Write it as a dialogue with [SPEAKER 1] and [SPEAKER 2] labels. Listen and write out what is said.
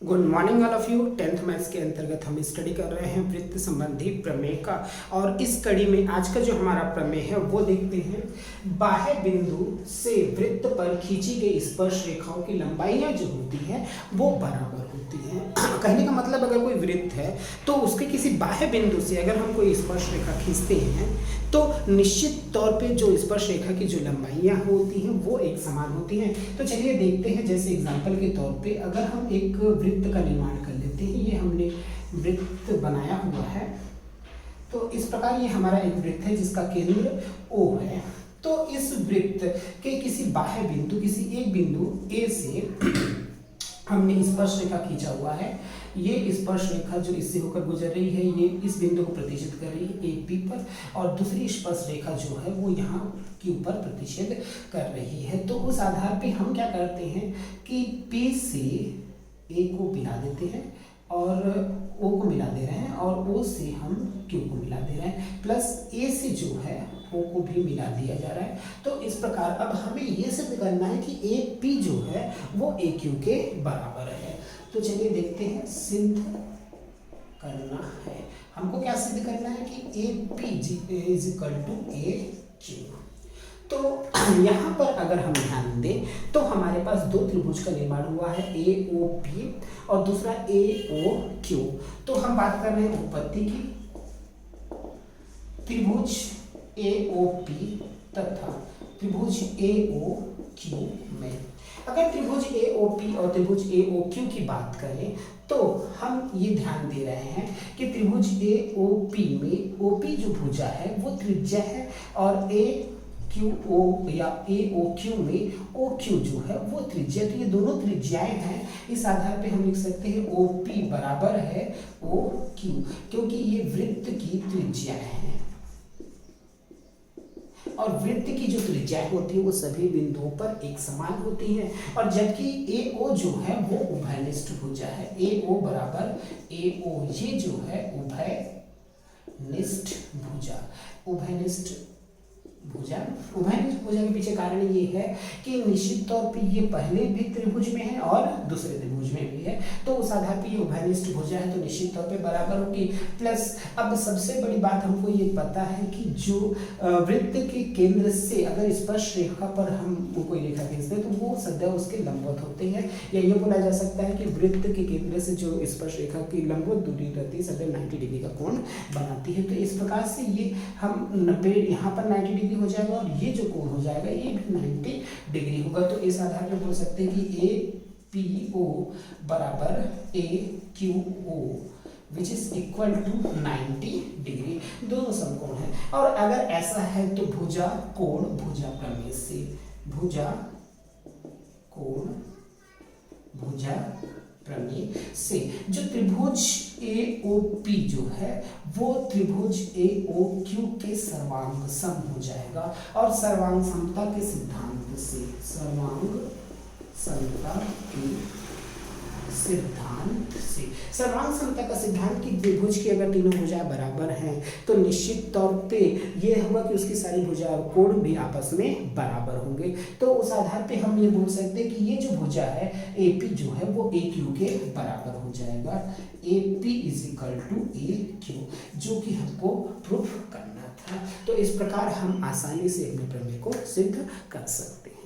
[SPEAKER 1] Good morning all of you. 10th maths के अंतर्गत हम स्टडी कर रहे हैं वृत्त संबंधी प्रमेय का। और इस कड़ी में आज का जो हमारा प्रमेय है वो देखते हैं, बाह्य बिंदु से वृत्त पर खींची गई स्पर्श रेखाओं की लंबाइयां जो होती हैं वो बराबर होती हैं। कहने का मतलब, अगर कोई वृत्त है तो उसके किसी बाह्य बिंदु से अगर हम कोई स्पर्श रेखा खींचते हैं तो निश्चित तौर पे जो स्पर्श रेखा की जो लंबाइयां होती हैं वो एक समान होती हैं। तो चलिए देखते हैं, जैसे एग्जांपल के तौर पे अगर हम एक वृत्त का निर्माण कर लेते हैं। ये हमने वृत्त बनाया हुआ है, तो इस प्रकार ये हमारा एक वृत्त है जिसका केंद्र O है। तो इस वृत्त के किसी बाह्य बिंदु, किसी एक बिंदु A से हमने स्पर्श रेखा खींचा हुआ है। ये स्पर्श रेखा जो इससे होकर गुजर रही है, ये इस बिंदु को प्रतिच्छेद कर रही है एक P पर, और दूसरी स्पर्श रेखा जो है वो यहाँ के ऊपर प्रतिच्छेद कर रही है। तो उस आधार पे हम क्या करते हैं कि P से A को मिला देते हैं और O को मिला दे रहे हैं, और O से हम Q को मिला दे रहे हैं, प्लस A से जो है O को भी मिला दिया जा रहा है। तो इस प्रकार अब हमें ये सिद्ध करना है कि एक P जो है वो AQ के बराबर है। तो चलिए देखते हैं, सिद्ध करना है हमको। क्या सिद्ध करना है कि AP is equal to AQ। तो यहाँ पर अगर हम ध्यान दें तो हमारे पास दो त्रिभुज का निर्माण हुआ है, AOP और दूसरा AOQ। तो हम बात कर रहे हैं उत्पत्ति की। त्रिभुज AOP तथा त्रिभुज AOQ में अगर त्रिभुज AOP और त्रिभुज AOQ की बात करें तो हम ये ध्यान दे रहे हैं कि त्रिभुज AOP में OP जो भुजा है वो त्रिज्या है, और AQO या AOQ में OQ जो है वो त्रिज्या। तो ये दोनों त्रिज्याएं हैं। इस आधार पे हम लिख सकते हैं OP बराबर है OQ, क्योंकि ये वृत्त की त्रिज्याएं हैं। और वृत्त की जो त्रिज्याएं होती है वो सभी बिंदुओं पर एक समान होती हैं। और जबकि AO जो है वो उभयनिष्ठ भुजा है। AO बराबर AO, ये जो है उभयनिष्ठ भुजा। उभयनिष्ठ भुजा के पीछे कारण ये है कि निश्चित तौर पे ये पहले भी त्रिभुज में है और दूसरे त्रिभुज में भी है। तो उस आधार पे ये उभयनिष्ठ भुजा है, तो निश्चित तौर पे बराबर होगी। प्लस अब सबसे बड़ी बात हमको ये पता है कि जो वृत्त के केंद्र से अगर स्पर्श रेखा पर हम कोई रेखा खींचते हैं तो वो सदैव उसके लंबवत होते हैं, या ये बोला जा सकता है कि वृत्त के केंद्र से जो स्पर्श रेखा की लंबवत दूरी रहती है सदैव 90 डिग्री का कोण बनाती है। तो इस प्रकार से ये हम 90 यहाँ पर 90 डिग्री हो जाएगा और ये जो कोण हो जाएगा ये भी 90 डिग्री होगा। तो इस आधार पर बोल सकते हैं कि APO बराबर AQO which is equal to 90 degree. दोनों समकोण हैं। और अगर ऐसा है तो भुजा कोण भुजा प्रमेय से, भुजा कोण भुजा प्रमेय से जो त्रिभुज AOP जो है वो त्रिभुज AOQ के सर्वांग सम हो जाएगा। और सर्वांग समता के सिद्धांत से, सर्वांग समता के सिद्धांत से, सर्वांग समता का सिद्धांत की त्रिभुज की अगर तीनों भुजाएं बराबर हैं तो निश्चित तौर पे ये होगा कि उसकी सारी भुजा कोण भी आपस में बराबर होंगे। तो उस आधार पे हम ये बोल सकते हैं कि ये जो भुजा है AP जो है वो AQ के बराबर हो जाएगा। AP is equal to AQ, जो कि हमको प्रूफ करना था। तो इस प्रकार हम आसानी से अपने प्रमेय को सिद्ध कर सकते हैं।